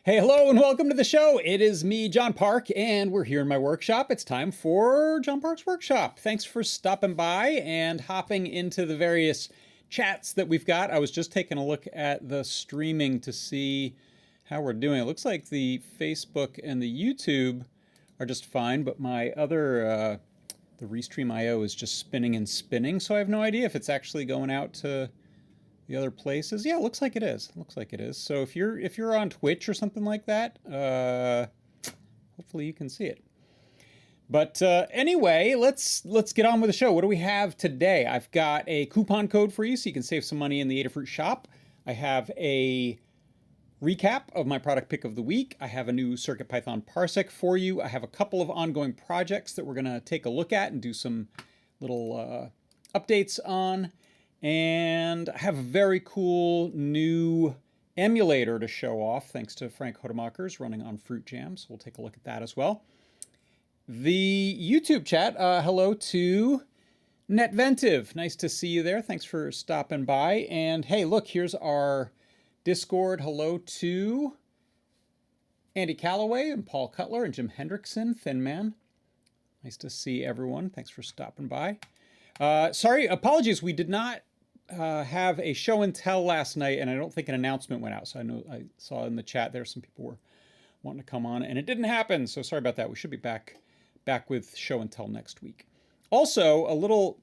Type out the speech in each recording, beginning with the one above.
Hey, hello, and welcome to the show. It is me, John Park, and we're here in my workshop. It's time for John Park's Workshop. Thanks for stopping by and hopping into the various chats that we've got. I was just taking a look at the streaming to see how we're doing. It looks like the Facebook and the YouTube are just fine, but my other, the Restream IO is just spinning and spinning, so I have no idea if it's actually going out to the other places. Yeah, it looks like it is. Looks like it is. So if you're on Twitch or something like that, hopefully you can see it. But anyway, let's get on with the show. What do we have today? I've got a coupon code for you so you can save some money in the Adafruit shop. I have a recap of my product pick of the week. I have a new CircuitPython Parsec for you. I have a couple of ongoing projects that we're going to take a look at and do some little updates on. And I have a very cool new emulator to show off, thanks to Frank Hodemakers, running on Fruit Jam. So we'll take a look at that as well. The YouTube chat, hello to Netventive. Nice to see you there. Thanks for stopping by. And hey, look, here's our Discord. Hello to Andy Calloway and Paul Cutler and Jim Hendrickson, Thin Man. Nice to see everyone. Thanks for stopping by. Sorry, apologies. We did not have a show and tell last night, and I don't think an announcement went out. So I know I saw in the chat there some people were wanting to come on, and it didn't happen. So sorry about that. We should be back with show and tell next week. Also, a little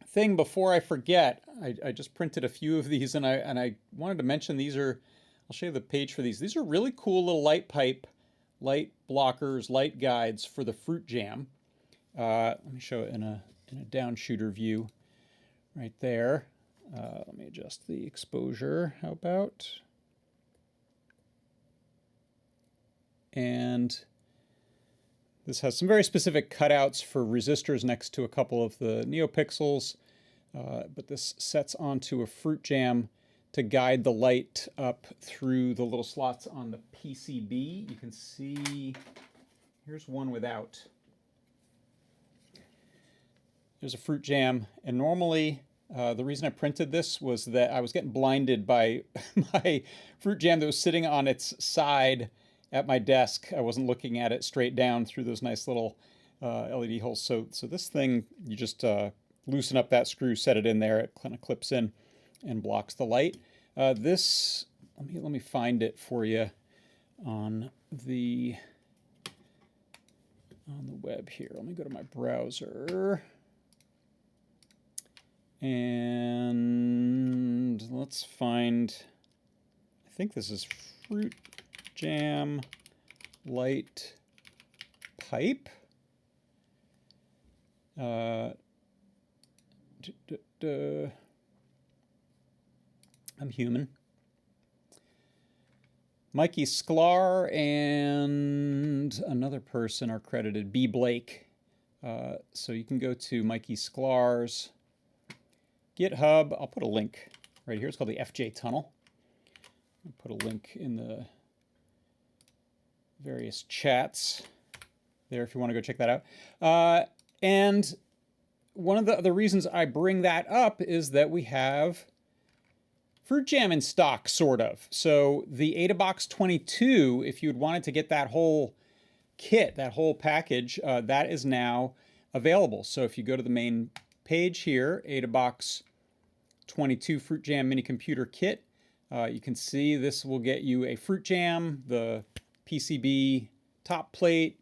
thing before I forget, I just printed a few of these, and I wanted to mention these are. I'll show you the page for these. These are really cool little light pipe, light blockers, light guides for the Fruit Jam. Let me show it in a downshooter view right there. Let me adjust the exposure. How about? And this has some very specific cutouts for resistors next to a couple of the NeoPixels, but this sets onto a Fruit Jam to guide the light up through the little slots on the PCB. You can see, here's one without. There's a Fruit Jam, and normally the reason I printed this was that I was getting blinded by my Fruit Jam that was sitting on its side at my desk. I wasn't looking at it straight down through those nice little LED holes. So this thing, you just loosen up that screw, set it in there, it kind of clips in and blocks the light. This, let me find it for you on the web here. Let me go to my browser. And let's find, I think this is Fruit Jam light pipe. I'm human. Mikey Sklar and another person are credited, B. Blake. So you can go to Mikey Sklar's GitHub. I'll put a link right here. It's called the FJ Tunnel. I'll put a link in the various chats there if you want to go check that out. And one of the reasons I bring that up is that we have Fruit Jam in stock, sort of. So the AdaBox 22, if you'd wanted to get that whole kit, that whole package, that is now available. So if you go to the main page here, AdaBox 22 Fruit Jam Mini Computer Kit, you can see this will get you a Fruit Jam, the PCB top plate,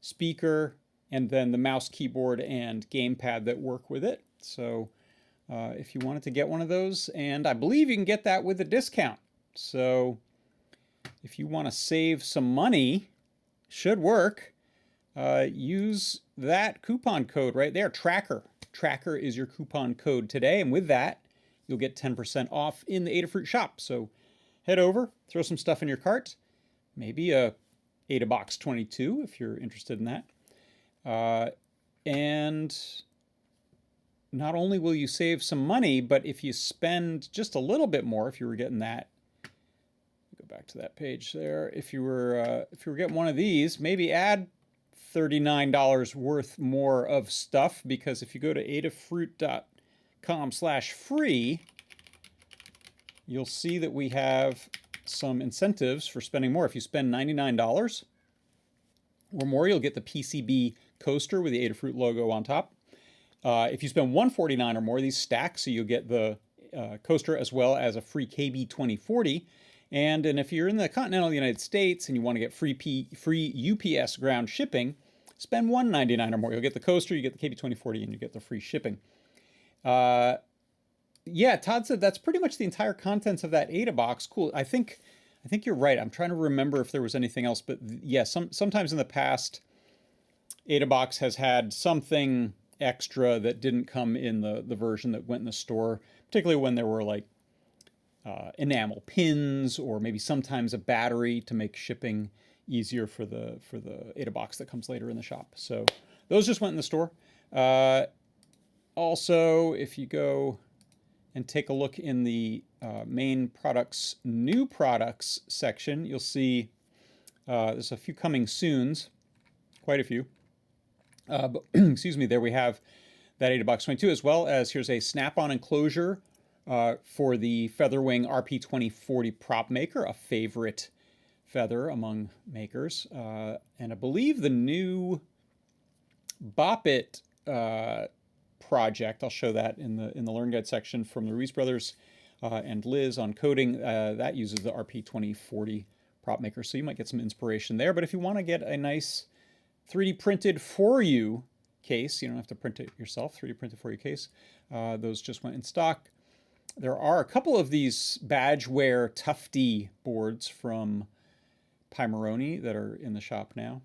speaker, and then the mouse, keyboard, and gamepad that work with it. So if you wanted to get one of those. And I believe you can get that with a discount. So if you want to save some money, should work, use that coupon code right there, Tracker. Tracker is your coupon code today. And with that, you'll get 10% off in the Adafruit shop. So head over, throw some stuff in your cart, maybe a AdaBox 22 if you're interested in that. And not only will you save some money, but if you spend just a little bit more, if you were getting that, go back to that page there. If you were getting one of these, maybe add $39 worth more of stuff, because if you go to adafruit.com/free, you'll see that we have some incentives for spending more. If you spend $99 or more, you'll get the PCB coaster with the Adafruit logo on top. If you spend $149 or more, these stack, so you'll get the coaster as well as a free KB2040. And if you're in the continental United States and you want to get free UPS ground shipping, spend $199 or more. You'll get the coaster, you get the KB2040, and you get the free shipping. Yeah, Todd said that's pretty much the entire contents of that AdaBox. Cool. I think you're right. I'm trying to remember if there was anything else, but yeah, sometimes in the past, AdaBox has had something extra that didn't come in the version that went in the store, particularly when there were like enamel pins, or maybe sometimes a battery to make shipping easier for the AdaBox that comes later in the shop. So those just went in the store. Also, if you go and take a look in the main products, new products section, you'll see there's a few coming soons, quite a few. But, excuse me, there we have that AdaBox 22, as well as here's a snap-on enclosure for the Featherwing RP2040 prop maker, a favorite feather among makers. And I believe the new Bop It project, I'll show that in the Learn Guide section from the Ruiz brothers and Liz on coding, that uses the RP2040 prop maker. So you might get some inspiration there. But if you want to get a nice 3D printed for you case, you don't have to print it yourself, 3D printed for you case, those just went in stock. There are a couple of these Badgeware Tufty boards from Pimeroni that are in the shop now,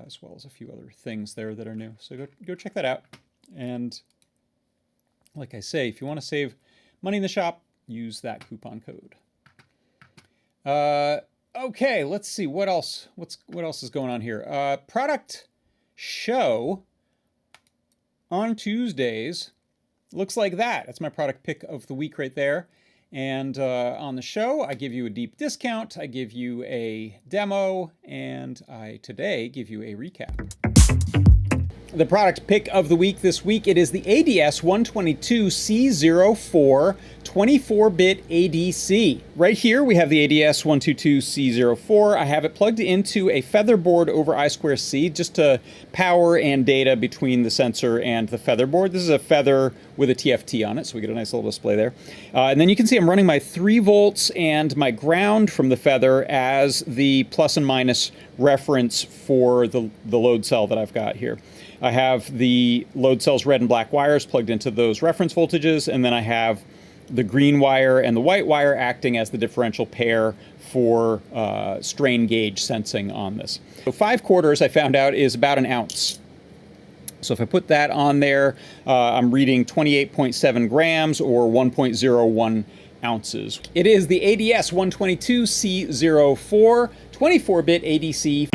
as well as a few other things there that are new. So go check that out. And like I say, if you want to save money in the shop, use that coupon code. Okay, let's see what else. What else is going on here? Product show on Tuesdays looks like that. That's my product pick of the week right there. And on the show, I give you a deep discount, I give you a demo, and I today give you a recap. The product pick of the week this week, it is the ADS122C04 24-bit ADC. Right here we have the ADS122C04. I have it plugged into a featherboard over I2C just to power and data between the sensor and the featherboard. This is a feather with a TFT on it, so we get a nice little display there. And then you can see I'm running my 3 volts and my ground from the feather as the plus and minus reference for the load cell that I've got here. I have the load cell's red and black wires plugged into those reference voltages, and then I have the green wire and the white wire acting as the differential pair for strain gauge sensing on this. So 5/4, I found out, is about 1 ounce. So if I put that on there, I'm reading 28.7 grams or 1.01 ounces. It is the ADS122C04 24-bit ADC.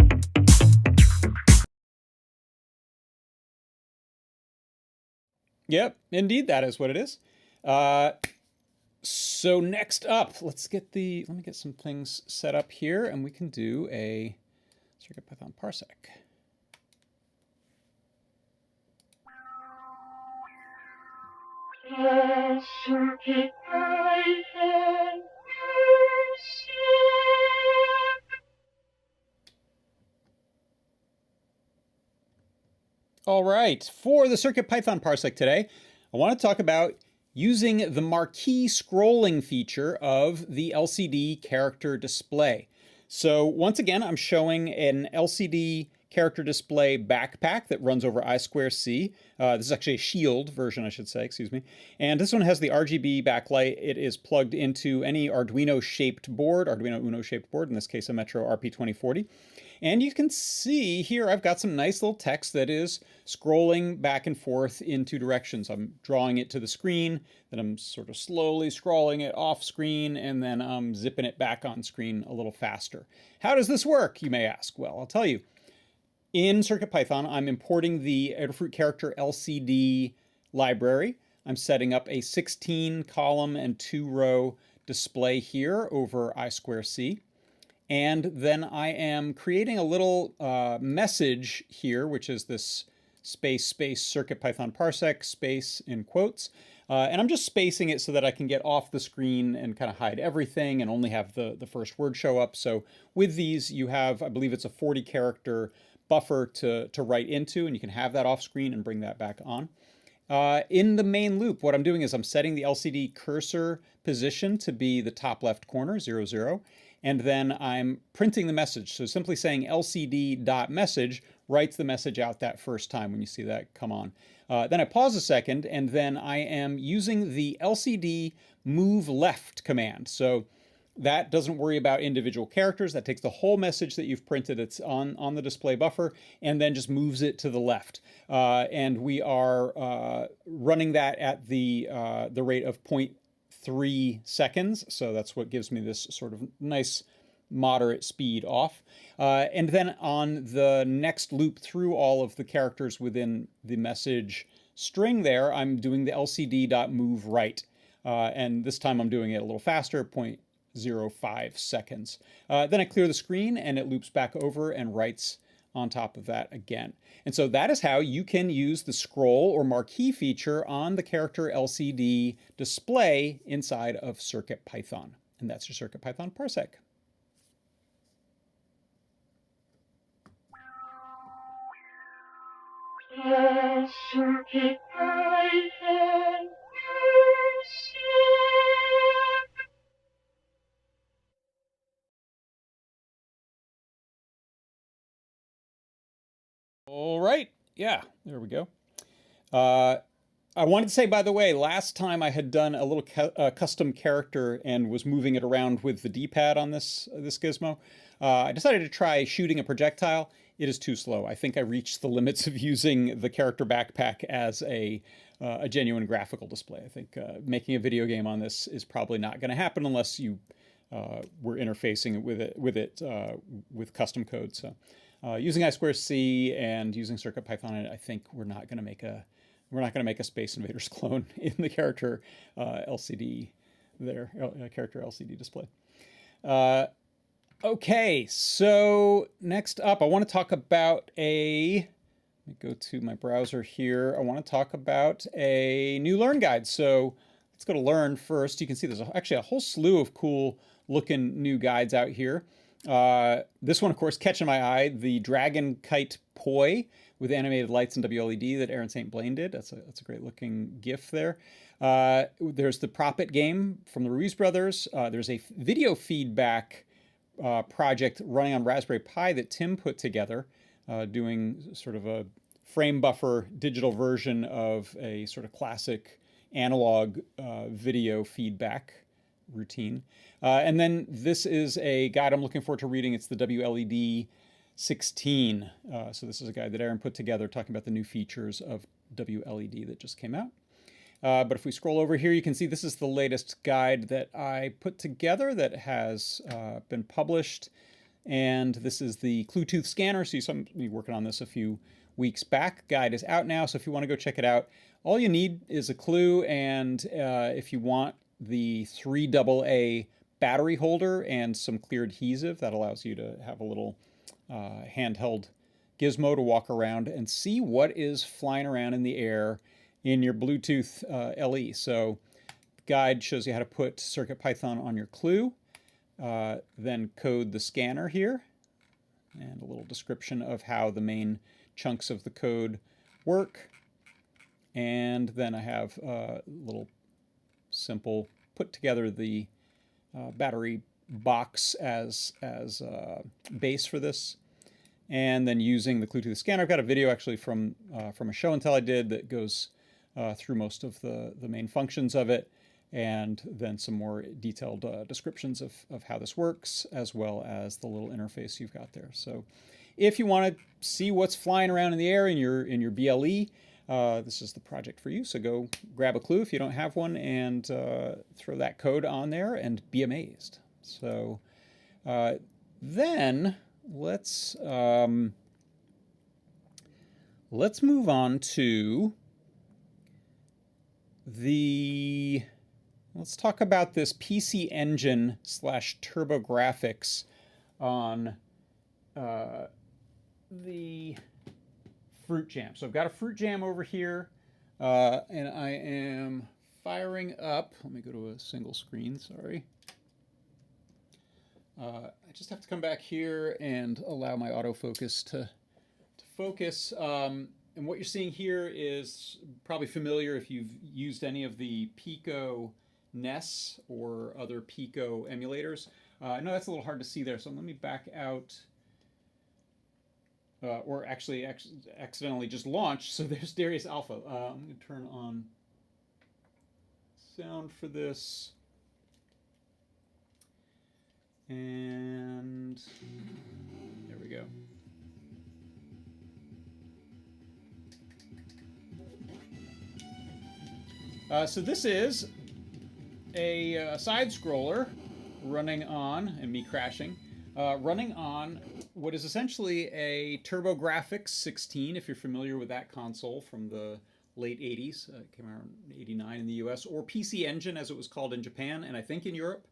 Yep, indeed, that is what it is. So next up, let me get some things set up here, and we can do a CircuitPython Parsec. CircuitPython Parsec. All right, for the CircuitPython Parsec today, I want to talk about using the marquee scrolling feature of the LCD character display. So once again, I'm showing an LCD character display backpack that runs over I2C. This is actually a Shield version, I should say, excuse me. And this one has the RGB backlight. It is plugged into any Arduino Uno shaped board, in this case a Metro RP2040. And you can see here I've got some nice little text that is scrolling back and forth in two directions. I'm drawing it to the screen, then I'm sort of slowly scrolling it off screen, and then I'm zipping it back on screen a little faster. How does this work, you may ask? Well, I'll tell you. In CircuitPython, I'm importing the Adafruit character LCD library. I'm setting up a 16-column and 2-row display here over I2C. And then I am creating a little message here, which is this space CircuitPython Parsec, space in quotes. And I'm just spacing it so that I can get off the screen and kind of hide everything and only have the first word show up. So with these, you have, I believe it's a 40-character buffer to write into, and you can have that off screen and bring that back on. In the main loop, what I'm doing is I'm setting the LCD cursor position to be the top left corner, 0, 0. And then I'm printing the message. So simply saying lcd.message writes the message out that first time when you see that come on. Then I pause a second, and then I am using the lcd move left command. So that doesn't worry about individual characters. That takes the whole message that you've printed, it's on the display buffer, and then just moves it to the left. And we are running that at the rate of 0.3 seconds. So that's what gives me this sort of nice moderate speed off. And then on the next loop through all of the characters within the message string there, I'm doing the lcd.moveRight. And this time I'm doing it a little faster, 0.05 seconds. Then I clear the screen and it loops back over and writes on top of that again. And so that is how you can use the scroll or marquee feature on the character LCD display inside of CircuitPython. And that's your CircuitPython Parsec. CircuitPython Parsec. All right, yeah, there we go. I wanted to say, by the way, last time I had done a little custom character and was moving it around with the D-pad on this gizmo. I decided to try shooting a projectile. It is too slow. I think I reached the limits of using the character backpack as a genuine graphical display. I think making a video game on this is probably not going to happen unless you were interfacing with custom code. So using I2C and using CircuitPython, I think we're not going to make a Space Invaders clone in the character LCD there, character LCD display. Okay, so next up, I want to talk about let me go to my browser here. I want to talk about a new Learn guide. So let's go to Learn first. You can see there's actually a whole slew of cool looking new guides out here. This one, of course, catching my eye, the Dragon Kite Poi with animated lights and WLED that Aaron St. Blaine did. That's a great looking GIF there. There's the Prop It game from the Ruiz brothers. There's a video feedback project running on Raspberry Pi that Tim put together, doing sort of a frame buffer digital version of a sort of classic analog video feedback routine. And then this is a guide I'm looking forward to reading. It's the WLED 16. So this is a guide that Aaron put together talking about the new features of WLED that just came out. But if we scroll over here, you can see this is the latest guide that I put together that has been published. And this is the Bluetooth scanner. So you saw me working on this a few weeks back. Guide is out now. So if you want to go check it out, all you need is a clue. And if you want the 3AA battery holder and some clear adhesive, that allows you to have a little handheld gizmo to walk around and see what is flying around in the air in your Bluetooth LE. So the guide shows you how to put CircuitPython on your clue, then code the scanner here, and a little description of how the main chunks of the code work. And then I have a little simple put together the battery box as base for this. and then using the Bluetooth scanner. I've got a video actually from a show and tell I did that goes through most of the main functions of it, and then some more detailed descriptions of how this works, as well as the little interface you've got there. So if you want to see what's flying around in the air in your BLE, this is the project for you. So go grab a clue if you don't have one, and throw that code on there and be amazed. So then let's move on to let's talk about this PC Engine / TurboGrafx on the Fruit Jam. So I've got a Fruit Jam over here, and I am firing up. Let me go to a single screen, sorry. I just have to come back here and allow my autofocus to focus. And what you're seeing here is probably familiar if you've used any of the Pico NES or other Pico emulators. I know that's a little hard to see there, so let me back out. Or actually accidentally just launched, so there's Darius Alpha. I'm going to turn on sound for this. And there we go. So this is a side scroller running on, and me crashing, running on what is essentially a TurboGrafx 16, if you're familiar with that console from the late 80s. It came out in 89 in the US, or PC Engine as it was called in Japan, and I think in Europe.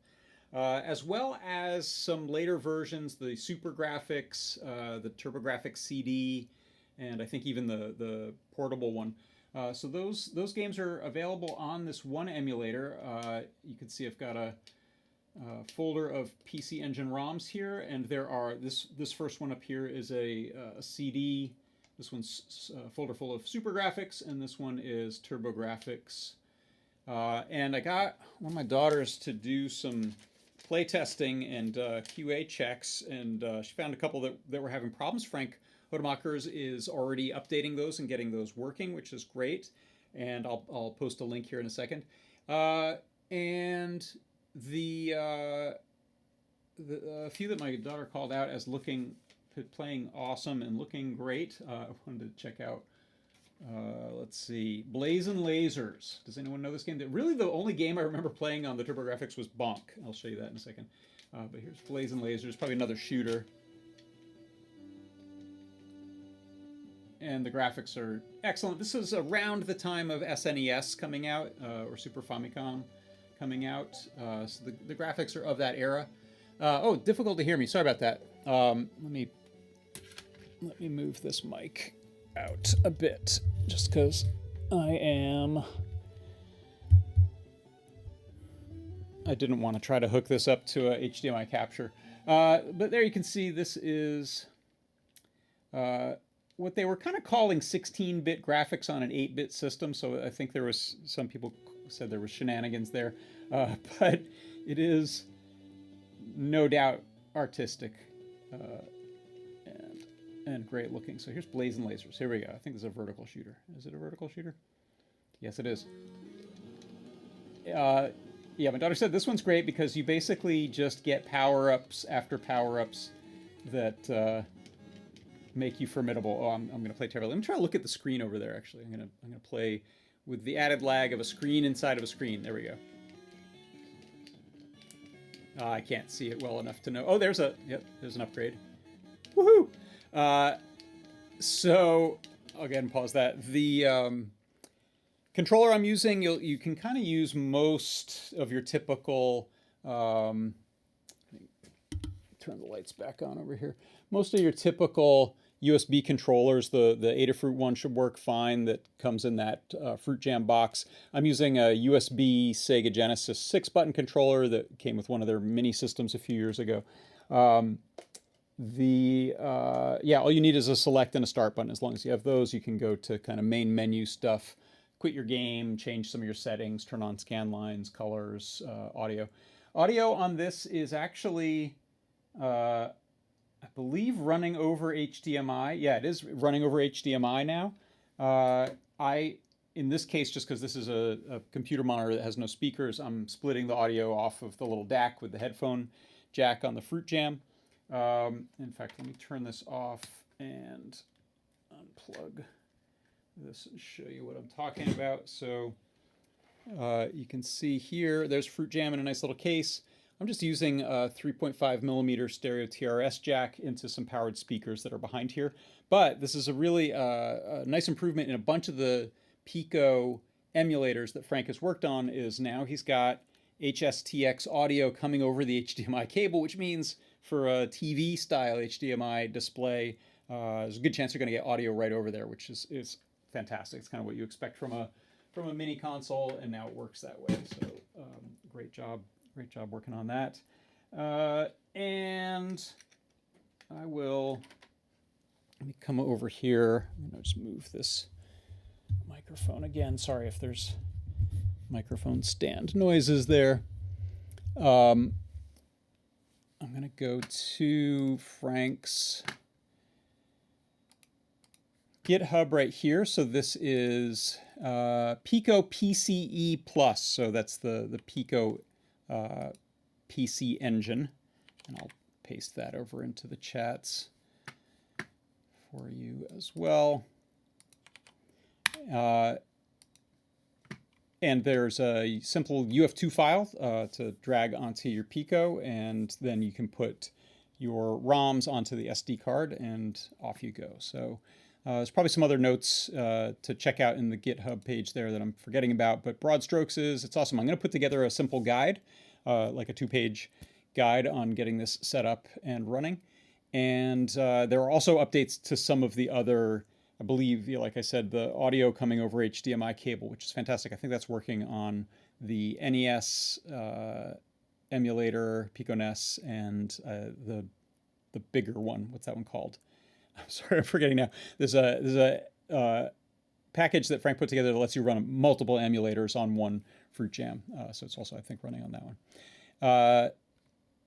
As well as some later versions, the SuperGrafx, the TurboGrafx CD, and I think even the portable one. So those games are available on this one emulator. You can see I've got a folder of PC Engine ROMs here, and there are this first one up here is a CD. This one's a folder full of SuperGrafx, and this one is TurboGrafx. And I got one of my daughters to do some playtesting and QA checks, and she found a couple that were having problems. Frank Hodemakers is already updating those and getting those working, which is great. And I'll post a link here in a second. And the few that my daughter called out as playing awesome and looking great, I wanted to check out. Let's see, Blazin' Lasers. Does anyone know this game? Really, the only game I remember playing on the TurboGrafx was Bonk. I'll show you that in a second. But here's Blazin' Lasers, probably another shooter. And the graphics are excellent. This is around the time of SNES coming out, or Super Famicom coming out. So the graphics are of that era. Oh, difficult to hear me. Sorry about that. Let me move this mic out a bit, just because I didn't want to try to hook this up to a HDMI capture. But there you can see this is what they were kind of calling 16-bit graphics on an 8-bit system. So I think there was, some people said there was shenanigans there. But it is no doubt artistic and great looking. So here's Blazin' Lasers. Here we go. I think this is a vertical shooter. Is it a vertical shooter? Yes, it is. Yeah, my daughter said this one's great because you basically just get power-ups after power-ups that make you formidable. Oh, I'm going to play terribly. Let me try to look at the screen over there, actually. I'm going to play with the added lag of a screen inside of a screen. There we go. I can't see it well enough to know. Oh, there's an upgrade. Woohoo! So I'll go ahead and pause that. The controller I'm using, you can kind of use most of your typical. Turn the lights back on over here. Most of your typical USB controllers, the Adafruit one should work fine. That comes in that Fruit Jam box. I'm using a USB Sega Genesis 6-button controller that came with one of their mini systems a few years ago. All you need is a select and a start button. As long as you have those, you can go to kind of main menu stuff, quit your game, change some of your settings, turn on scan lines, colors, audio. Audio on this is actually I believe running over HDMI. Yeah, it is running over HDMI now. I, in this case, just because this is a computer monitor that has no speakers, I'm splitting the audio off of the little DAC with the headphone jack on the Fruit Jam. In fact, let me turn this off and unplug this and show you what I'm talking about. So you can see here, there's Fruit Jam in a nice little case. I'm just using a 3.5 millimeter stereo TRS jack into some powered speakers that are behind here. But this is a really a nice improvement in a bunch of the Pico emulators that Frank has worked on. Is now he's got HSTX audio coming over the HDMI cable, which means for a TV style HDMI display, there's a good chance you're going to get audio right over there, which is fantastic. It's kind of what you expect from a mini console, and now it works that way. So great job working on that. And I will, let me come over here. I'm going to just move this microphone again. Sorry if there's microphone stand noises there. I'm going to go to Frank's GitHub right here. So this is Pico PCE Plus. So that's the Pico PC engine. And I'll paste that over into the chats for you as well. And there's a simple UF2 file to drag onto your Pico, and then you can put your ROMs onto the SD card, and off you go. So there's probably some other notes to check out in the GitHub page there that I'm forgetting about, but broad strokes is, it's awesome. I'm going to put together a simple guide, like a 2-page guide on getting this set up and running. And there are also updates to some of the other, I believe, like I said, the audio coming over HDMI cable, which is fantastic. I think that's working on the NES emulator, Pico NES, and the bigger one. What's that one called? I'm sorry, I'm forgetting now. There's a package that Frank put together that lets you run multiple emulators on one Fruit Jam. So it's also, I think, running on that one.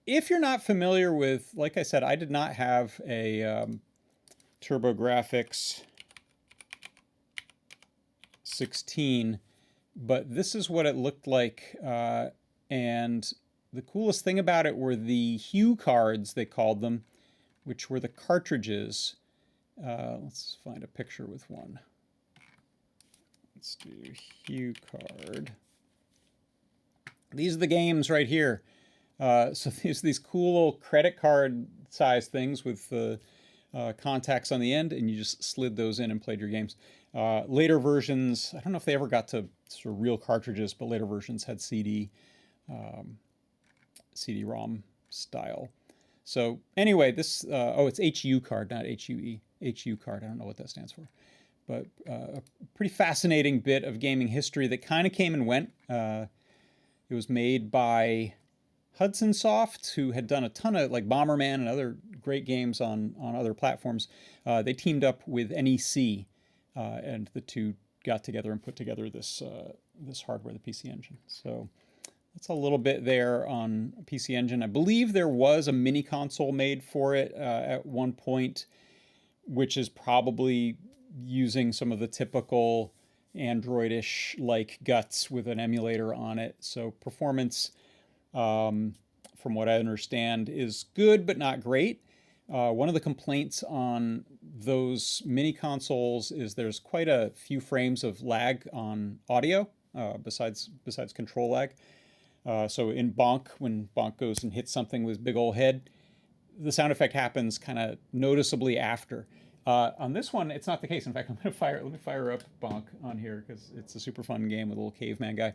If you're not familiar with, like I said, I did not have a TurboGrafx 16, but this is what it looked like. And the coolest thing about it were the Hue cards, they called them, which were the cartridges. Let's find a picture with one. Let's do Hue card. These are the games right here. So these cool little credit card size things with the contacts on the end, and you just slid those in and played your games. Later versions, I don't know if they ever got to sort of real cartridges, but later versions had CD-ROM style. So anyway, this, oh, it's HU card, not HUE. HU card, I don't know what that stands for. But a pretty fascinating bit of gaming history that kind of came and went. It was made by Hudson Soft, who had done a ton of like Bomberman and other great games on other platforms. They teamed up with NEC, and the two got together and put together this this hardware, the PC Engine. So that's a little bit there on PC Engine. I believe there was a mini console made for it at one point, which is probably using some of the typical Android-ish like guts with an emulator on it. So performance, from what I understand, is good but not great. One of the complaints on those mini consoles is there's quite a few frames of lag on audio, besides control lag. So in Bonk, when Bonk goes and hits something with his big old head, the sound effect happens kind of noticeably after. On this one, it's not the case. In fact, let me fire up Bonk on here because it's a super fun game with a little caveman guy.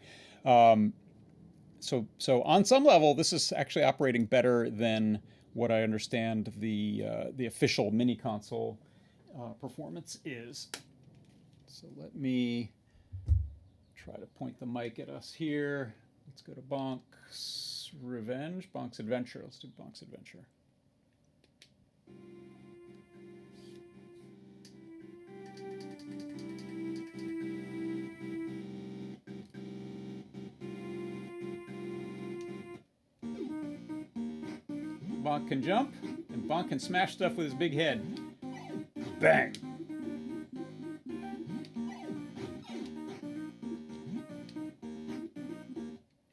So on some level, this is actually operating better than what I understand the official mini console performance is. So let me try to point the mic at us here. Let's go to Bonk's Revenge, Bonk's Adventure. Let's do Bonk's Adventure. Bonk can jump, and Bonk can smash stuff with his big head. Bang!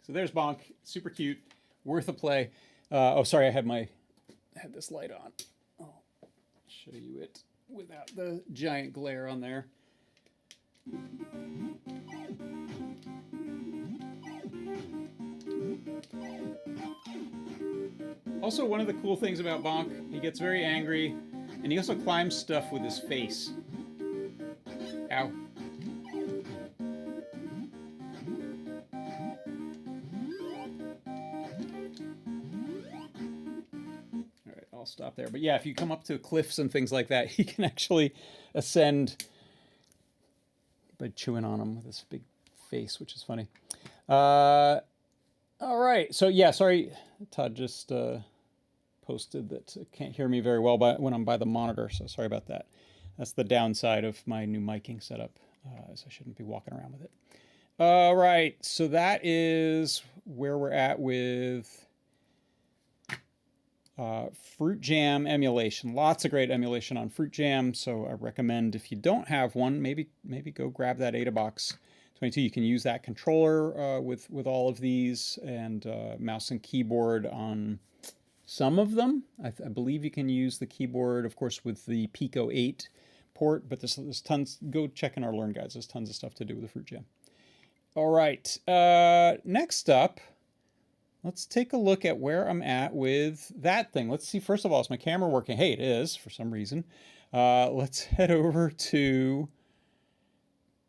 So there's Bonk, super cute, worth a play. Oh, sorry, I had this light on. I'll show you it without the giant glare on there. Also, one of the cool things about Bonk, he gets very angry, and he also climbs stuff with his face. Ow. Alright, I'll stop there. But yeah, if you come up to cliffs and things like that, he can actually ascend by chewing on them with his big face, which is funny. All right, so yeah, sorry, Todd just posted that can't hear me very well when I'm by the monitor, so sorry about that. That's the downside of my new miking setup, so I shouldn't be walking around with it. All right, so that is where we're at with Fruit Jam emulation. Lots of great emulation on Fruit Jam, so I recommend if you don't have one, maybe go grab that AdaBox 22. You can use that controller with all of these, and mouse and keyboard on some of them. I believe you can use the keyboard, of course, with the Pico 8 port, but there's tons. Go check in our Learn Guides. There's tons of stuff to do with the Fruit Jam. All right, next up, let's take a look at where I'm at with that thing. Let's see, first of all, is my camera working? Hey, it is, for some reason. Let's head over to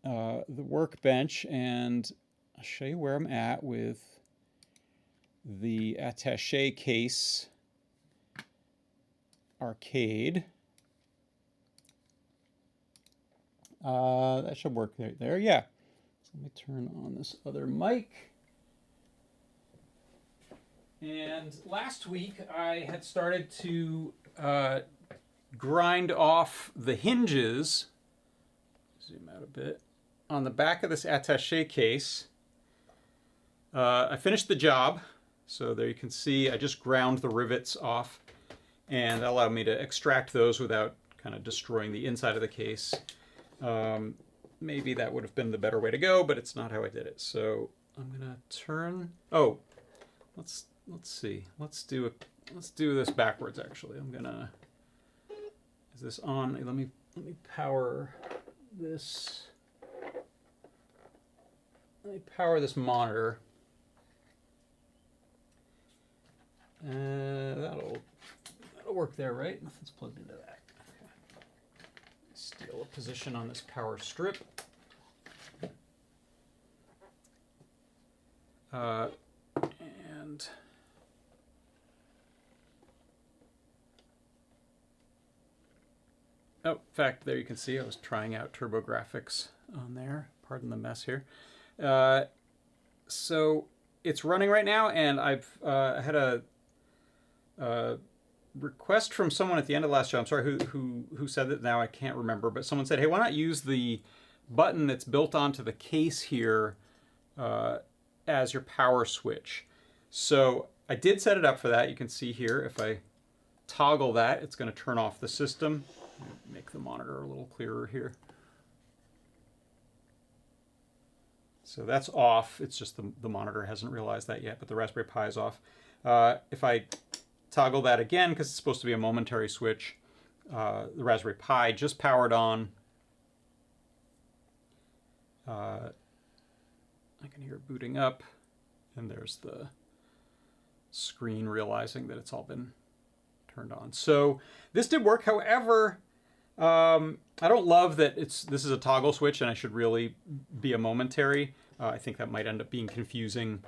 the workbench, and I'll show you where I'm at with the attaché case arcade. That should work right there. Yeah. So let me turn on this other mic. And last week I had started to grind off the hinges, zoom out a bit, on the back of this attaché case. I finished the job. So there you can see I just ground the rivets off, and that allowed me to extract those without kind of destroying the inside of the case. Maybe that would have been the better way to go, but it's not how I did it. So I'm gonna turn. Oh, let's see. Let's do this backwards. Actually, I'm gonna. Is this on? Let me power this. Let me power this monitor. That'll work there, right? Nothing's plugged into that. Okay. Steal a position on this power strip. And oh, in fact, there you can see I was trying out TurboGrafx on there. Pardon the mess here. So it's running right now, and I've had a request from someone at the end of the last show. I'm sorry who said that. Now I can't remember, but someone said, "Hey, why not use the button that's built onto the case here as your power switch?" So I did set it up for that. You can see here, if I toggle that, it's going to turn off the system. Make the monitor a little clearer here. So that's off. It's just the monitor hasn't realized that yet, but the Raspberry Pi is off. If I toggle that again, because it's supposed to be a momentary switch, the Raspberry Pi just powered on. I can hear it booting up, and there's the screen realizing that it's all been turned on. So this did work. However, I don't love that this is a toggle switch and I should really be a momentary. I think that might end up being confusing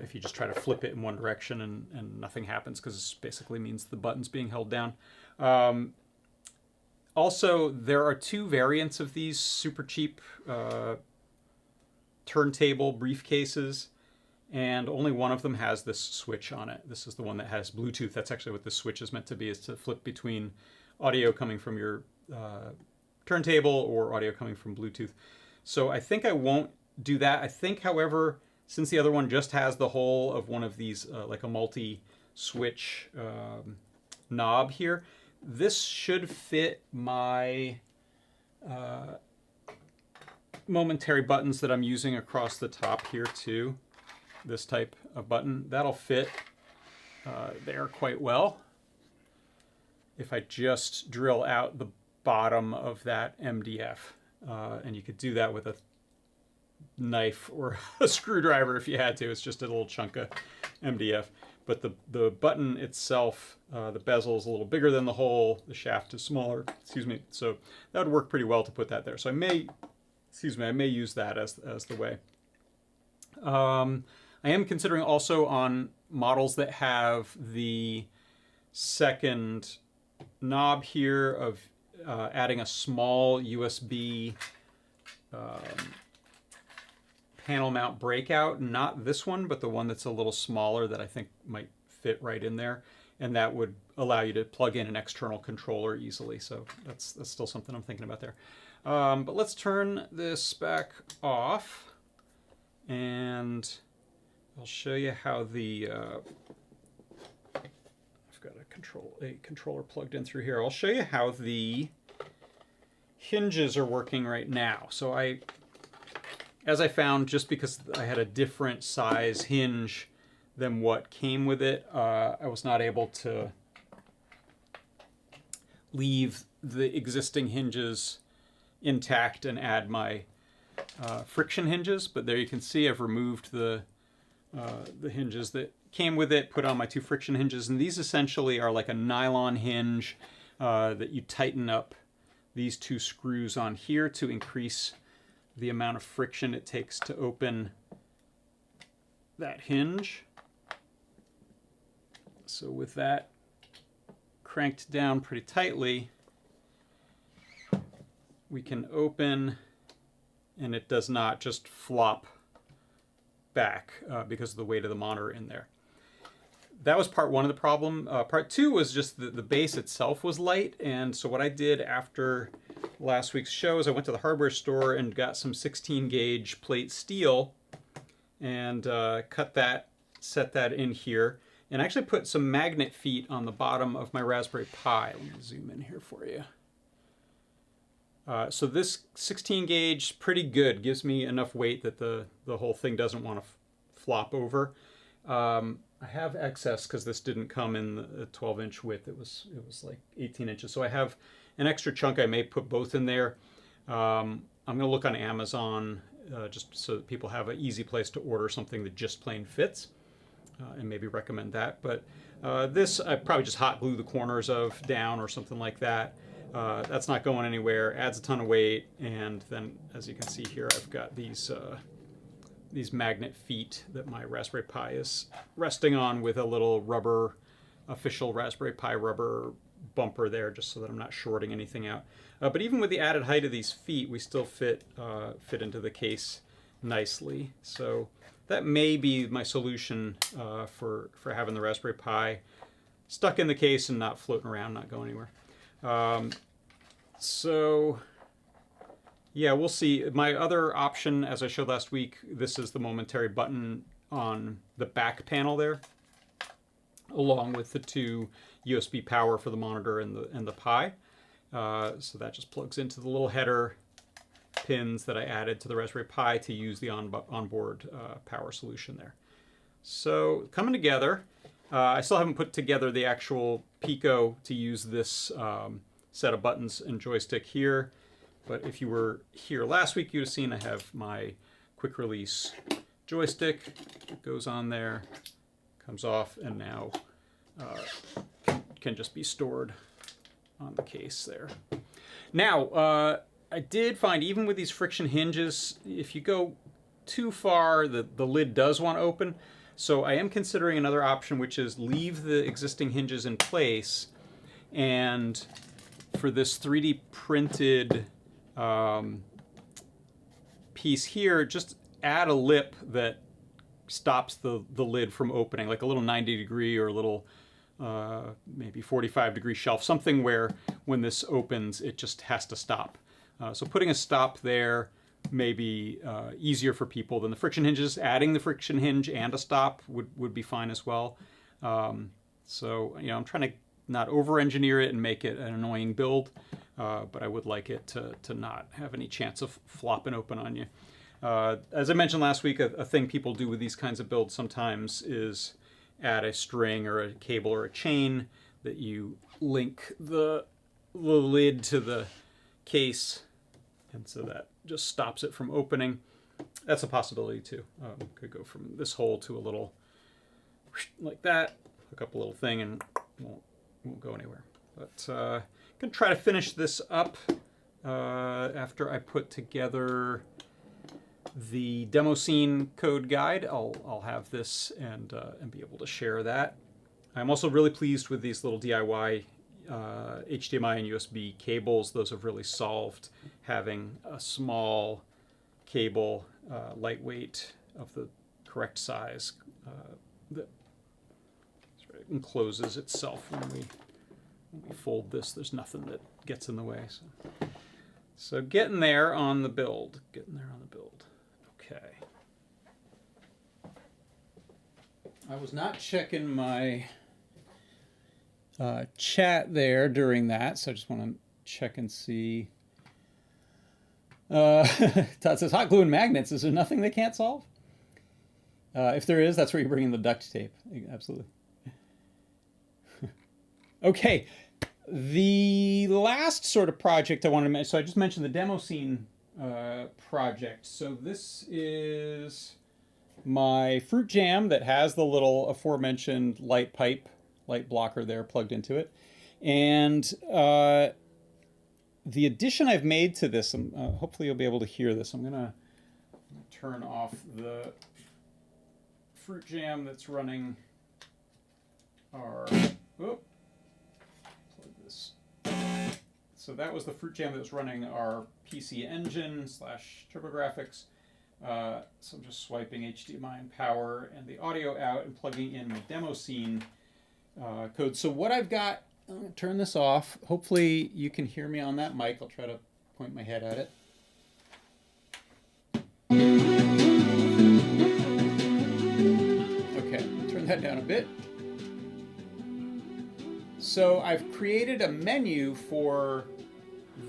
if you just try to flip it in one direction and nothing happens, because this basically means the button's being held down. Also, there are two variants of these super cheap turntable briefcases, and only one of them has this switch on it. This is the one that has Bluetooth. That's actually what this switch is meant to be, is to flip between audio coming from your turntable or audio coming from Bluetooth. So I think I won't do that. I think, however, since the other one just has the whole of one of these, like a multi-switch knob here. This should fit my momentary buttons that I'm using across the top here too. This type of button, that'll fit there quite well. If I just drill out the bottom of that MDF, and you could do that with a knife or a screwdriver if you had to. It's just a little chunk of MDF. But the button itself, the bezel is a little bigger than the hole. The shaft is smaller. Excuse me. So that would work pretty well to put that there. So I may use that as the way. I am considering also on models that have the second knob here of adding a small USB panel mount breakout, not this one, but the one that's a little smaller that I think might fit right in there. And that would allow you to plug in an external controller easily. So that's still something I'm thinking about there. But let's turn this back off, and I'll show you how the I've got a controller plugged in through here. I'll show you how the hinges are working right now. So as I found, just because I had a different size hinge than what came with it, I was not able to leave the existing hinges intact and add my friction hinges. But there you can see I've removed the hinges that came with it, put on my 2 friction hinges, and these essentially are like a nylon hinge that you tighten up these 2 screws on here to increase the amount of friction it takes to open that hinge. So with that cranked down pretty tightly, we can open, and it does not just flop back because of the weight of the monitor in there. That was part 1 of the problem. Part 2 was just the base itself was light, and so what I did after last week's show is I went to the hardware store and got some 16 gauge plate steel and cut that, set that in here, and actually put some magnet feet on the bottom of my Raspberry Pi. Let me zoom in here for you. So this 16 gauge, pretty good, gives me enough weight that the whole thing doesn't want to flop over. I have excess because this didn't come in the 12-inch width. It was like 18 inches. So I have an extra chunk. I may put both in there. I'm going to look on Amazon just so that people have an easy place to order something that just plain fits, and maybe recommend that. But this I probably just hot glue the corners of down or something like that. That's not going anywhere. Adds a ton of weight, and then as you can see here, I've got these magnet feet that my Raspberry Pi is resting on with a little rubber, official Raspberry Pi rubber bumper there, just so that I'm not shorting anything out. But even with the added height of these feet, we still fit into the case nicely. So that may be my solution for having the Raspberry Pi stuck in the case and not floating around, not going anywhere. So yeah, we'll see. My other option, as I showed last week, this is the momentary button on the back panel there, along with the 2 USB power for the monitor and the Pi. So that just plugs into the little header pins that I added to the Raspberry Pi to use the onboard power solution there. So coming together. I still haven't put together the actual Pico to use this set of buttons and joystick here. But if you were here last week, you'd have seen I have my quick release joystick. It goes on there, comes off, and now can just be stored on the case there. Now, I did find, even with these friction hinges, if you go too far, the lid does want to open. So I am considering another option, which is leave the existing hinges in place, and for this 3D printed piece here, just add a lip that stops the lid from opening, like a little 90-degree or a little maybe 45-degree shelf, something where when this opens, it just has to stop. So putting a stop there may be easier for people than the friction hinges. Adding the friction hinge and a stop would be fine as well. So, you know, I'm trying to not over-engineer it and make it an annoying build, but I would like it to not have any chance of flopping open on you. As I mentioned last week, a thing people do with these kinds of builds sometimes is add a string or a cable or a chain that you link the lid to the case, and so that just stops it from opening. That's a possibility too. Could go from this hole to a little like that, hook up a little thing, and won't go anywhere. But I'm gonna try to finish this up after I put together the demo scene code guide. I'll have this and be able to share that. I'm also really pleased with these little DIY HDMI and USB cables. Those have really solved having a small cable, lightweight, of the correct size, that sort of encloses itself when we fold this. There's nothing that gets in the way. So getting there on the build. Okay. I was not checking my chat there during that, so I just want to check and see. Todd says, hot glue and magnets, is there nothing they can't solve? If there is, that's where you bring in the duct tape. Absolutely. Okay, the last sort of project I wanted to mention, so I just mentioned the demo scene project. So this is my fruit jam that has the little aforementioned light blocker there plugged into it. And the addition I've made to this, hopefully you'll be able to hear this. I'm gonna turn off the fruit jam that's running our, plug this. So that was the fruit jam that was running our PC engine / TurboGrafx. So I'm just swiping HDMI and power and the audio out and plugging in my demo scene code. So what I've got, I'm going to turn this off. Hopefully you can hear me on that mic. I'll try to point my head at it. Okay, turn that down a bit. So I've created a menu for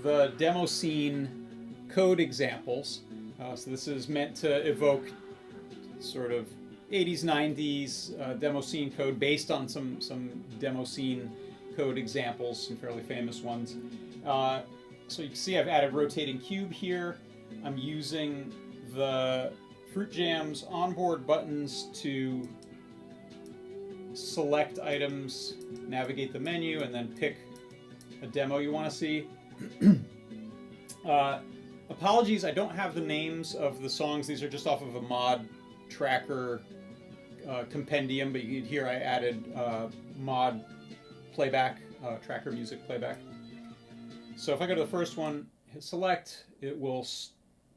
the demo scene code examples. So this is meant to evoke sort of 80s, 90s demo scene code based on some demo scene code examples, some fairly famous ones. So you can see I've added rotating cube here. I'm using the Fruit Jam's onboard buttons to select items, navigate the menu, and then pick a demo you want to see. Apologies, I don't have the names of the songs. These are just off of a mod tracker compendium, but you can hear I added mod playback, tracker music playback. So if I go to the first one, hit select, it will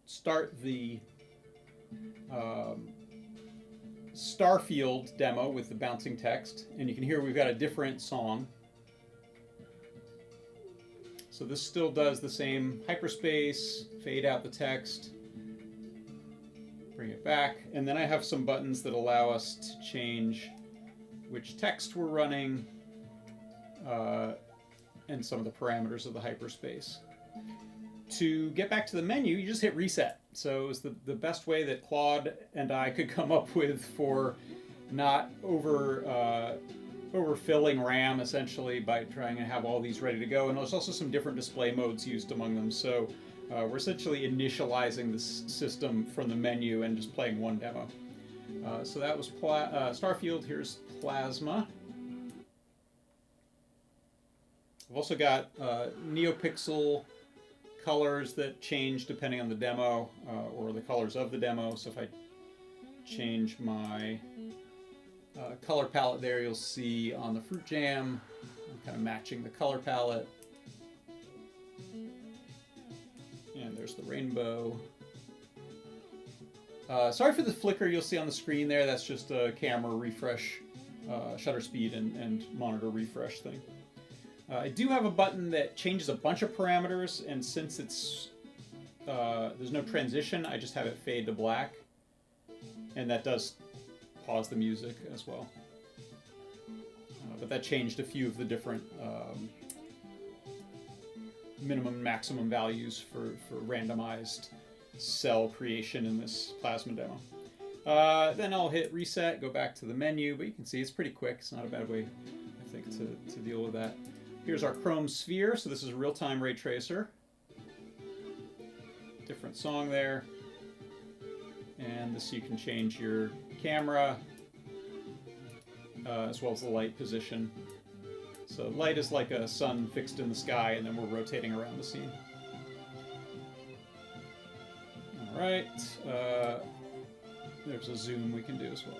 start the Starfield demo with the bouncing text, and you can hear we've got a different song. So this still does the same hyperspace, fade out the text, bring it back, and then I have some buttons that allow us to change which text we're running and some of the parameters of the hyperspace. To get back to the menu, you just hit reset. So it was the best way that Claude and I could come up with for not overfilling RAM, essentially, by trying to have all these ready to go. And there's also some different display modes used among them. So we're essentially initializing this system from the menu and just playing one demo. So that was Starfield. Here's Plasma. I've also got NeoPixel colors that change depending on the demo or the colors of the demo. So if I change my color palette there, you'll see on the Fruit Jam, I'm kind of matching the color palette. And there's the rainbow. Sorry for the flicker you'll see on the screen there. That's just a camera refresh, shutter speed and monitor refresh thing. I do have a button that changes a bunch of parameters, and since it's there's no transition, I just have it fade to black, and that does pause the music as well. but that changed a few of the different minimum and maximum values for randomized cell creation in this plasma demo. Then I'll hit reset, go back to the menu, but you can see it's pretty quick. It's not a bad way, I think, to deal with that. Here's our Chrome sphere. So this is a real-time ray tracer. Different song there. And this, you can change your camera as well as the light position. So light is like a sun fixed in the sky, and then we're rotating around the scene. All right. There's a zoom we can do as well.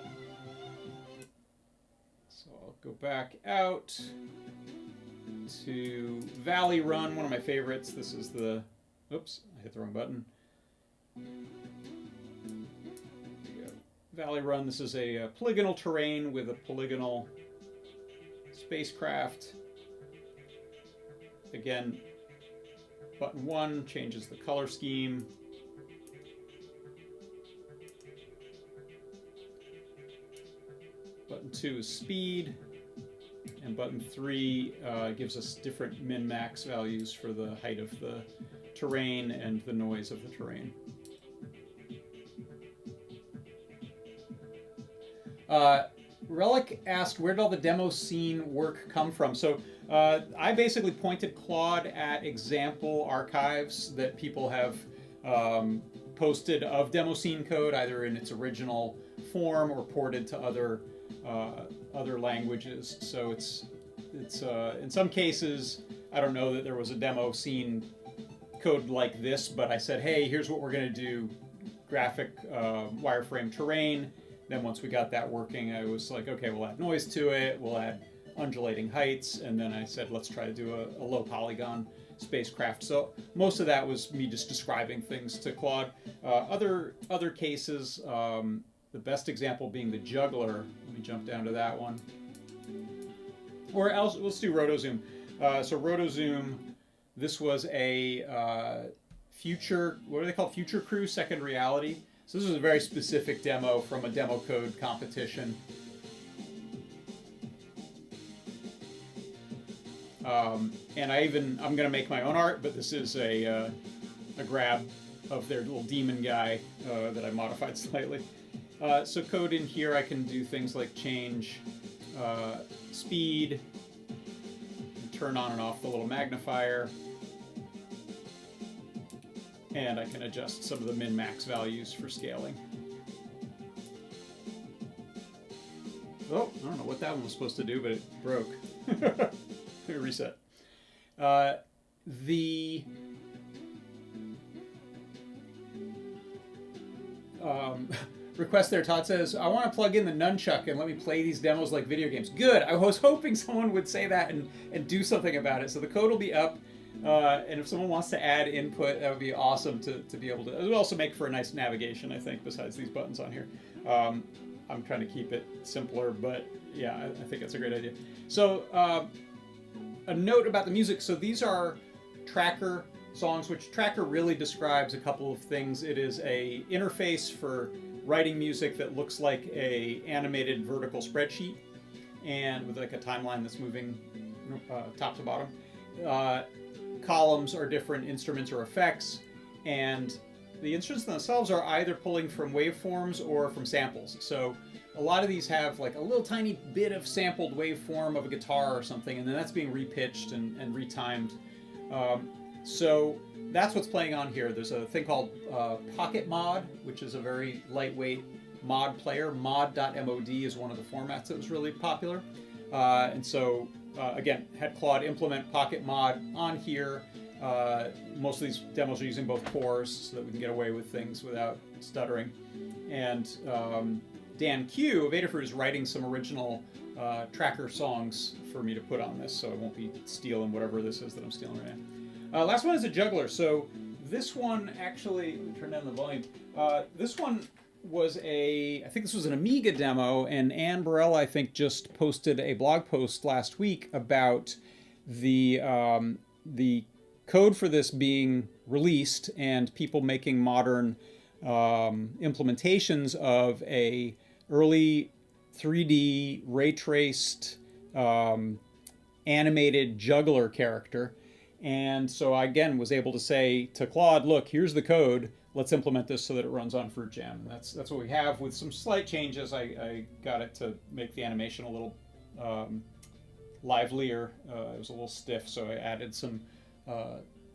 So I'll go back out to Valley Run, one of my favorites. This is the, oops, I hit the wrong button. There we go. Valley Run, this is a polygonal terrain with a polygonal spacecraft. Again, button 1 changes the color scheme. Button 2 is speed, and button 3 gives us different min-max values for the height of the terrain and the noise of the terrain. Relic asked, where did all the demo scene work come from? So I basically pointed Claude at example archives that people have posted of demo scene code, either in its original form or ported to other languages. So it's in some cases, I don't know that there was a demo scene code like this, but I said, hey, here's what we're going to do: graphic wireframe terrain. Then once we got that working, I was like, okay, we'll add noise to it, we'll add undulating heights, and then I said, let's try to do a low polygon spacecraft. So most of that was me just describing things to Claude. Other cases, the best example being the juggler. Let me jump down to that one. Or else, let's do RotoZoom. So RotoZoom, this was a future, what are they called? Future Crew Second Reality. So this was a very specific demo from a demo code competition. And I'm going to make my own art, but this is a grab of their little demon guy that I modified slightly. So code in here, I can do things like change speed, turn on and off the little magnifier, and I can adjust some of the min-max values for scaling. Oh, I don't know what that one was supposed to do, but it broke. Reset. The request there, Todd says, I want to plug in the nunchuck and let me play these demos like video games. Good. I was hoping someone would say that and do something about it. So the code will be up. And if someone wants to add input, that would be awesome to be able to. It would also make for a nice navigation, I think, besides these buttons on here. I'm trying to keep it simpler, but yeah, I think that's a great idea. So a note about the music. So these are tracker songs, which tracker really describes a couple of things. It is a interface for writing music that looks like a animated vertical spreadsheet, and with like a timeline that's moving top to bottom. Columns are different instruments or effects, and the instruments themselves are either pulling from waveforms or from samples. So a lot of these have like a little tiny bit of sampled waveform of a guitar or something, and then that's being repitched and retimed. So that's what's playing on here. There's a thing called Pocket Mod, which is a very lightweight mod player. Mod.mod is one of the formats that was really popular. And so, again, had Claude implement Pocket Mod on here. Most of these demos are using both cores so that we can get away with things without stuttering. And Dan Q of Adafruit is writing some original tracker songs for me to put on this, so I won't be stealing whatever this is that I'm stealing right now. Last one is a juggler. So this one actually, let me turn down the volume. This one was I think this was an Amiga demo, and Ann Burrell, I think, just posted a blog post last week about the code for this being released and people making modern implementations of a early 3D ray traced animated juggler character. And so I, again, was able to say to Claude, look, here's the code. Let's implement this so that it runs on Fruit Jam. And that's what we have. With some slight changes, I got it to make the animation a little livelier. It was a little stiff, so I added some,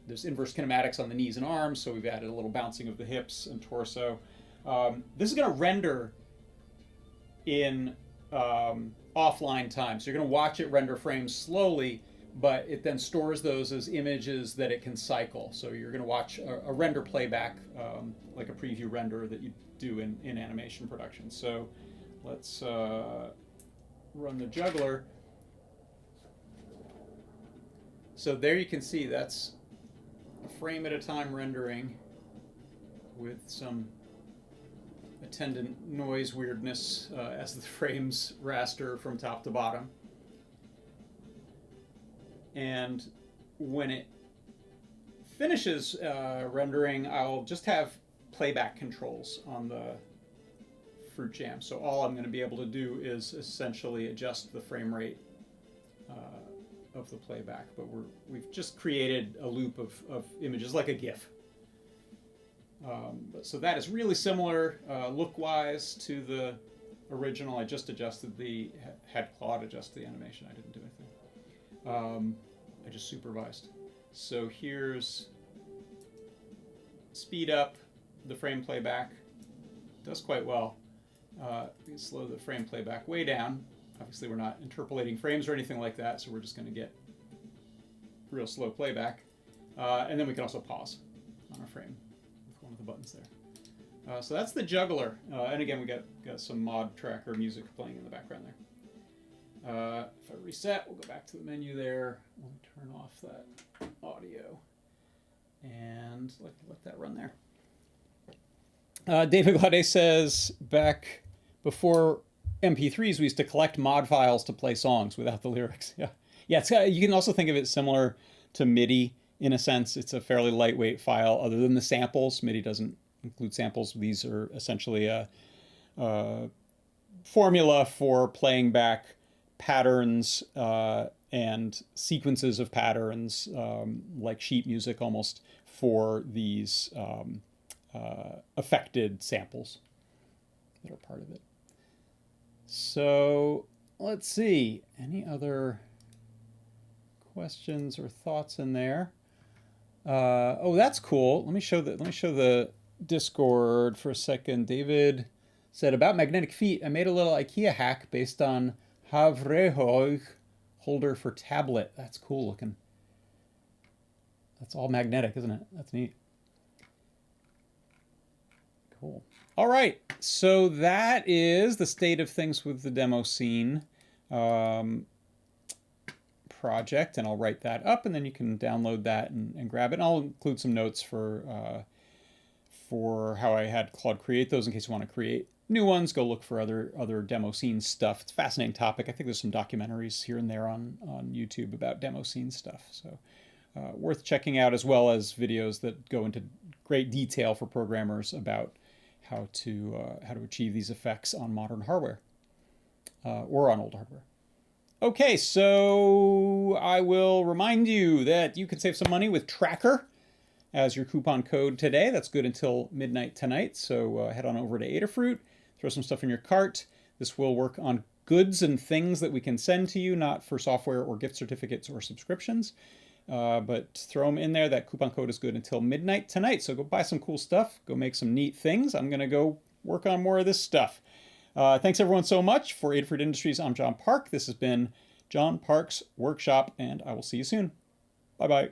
there's inverse kinematics on the knees and arms, so we've added a little bouncing of the hips and torso. This is going to render in offline time. So you're going to watch it render frames slowly, but it then stores those as images that it can cycle. So you're going to watch a render playback, like a preview render that you do in animation production. So let's run the juggler. So there you can see that's a frame at a time rendering with some attendant noise weirdness as the frames raster from top to bottom. And when it finishes rendering, I'll just have playback controls on the Fruit Jam. So all I'm going to be able to do is essentially adjust the frame rate of the playback. But we've just created a loop of images like a GIF. So that is really similar look-wise to the original. I just had Claude adjust the animation. I didn't do anything. I just supervised. So here's speed up the frame playback. Does quite well. We slow the frame playback way down. Obviously we're not interpolating frames or anything like that, so we're just going to get real slow playback. And then we can also pause on a frame with one of the buttons there. So that's the juggler. And again, we got some mod tracker music playing in the background there. If I reset, we'll go back to the menu there. We'll turn off that audio and let that run there. David Glade says, back before MP3s, we used to collect mod files to play songs without the lyrics. Yeah. You can also think of it similar to MIDI in a sense. It's a fairly lightweight file other than the samples. MIDI doesn't include samples. These are essentially a formula for playing back patterns and sequences of patterns, like sheet music almost, for these affected samples that are part of it. So let's see, any other questions or thoughts in there? Oh, that's cool. Let me show the Discord for a second. David said, about magnetic feet, I made a little IKEA hack based on Havrehoig holder for tablet. That's cool looking. That's all magnetic, isn't it? That's neat. Cool. All right, so that is the state of things with the demo scene project, and I'll write that up, and then you can download that and grab it. And I'll include some notes for how I had Claude create those in case you want to create new ones. Go look for other demo scene stuff. It's a fascinating topic. I think there's some documentaries here and there on YouTube about demo scene stuff. So worth checking out, as well as videos that go into great detail for programmers about how to achieve these effects on modern hardware or on old hardware. Okay, so I will remind you that you can save some money with Tracker as your coupon code today. That's good until midnight tonight. So head on over to Adafruit, throw some stuff in your cart. This will work on goods and things that we can send to you, not for software or gift certificates or subscriptions. But throw them in there. That coupon code is good until midnight tonight. So go buy some cool stuff. Go make some neat things. I'm going to go work on more of this stuff. Thanks everyone so much. For Adafruit Industries, I'm John Park. This has been John Park's Workshop, and I will see you soon. Bye-bye.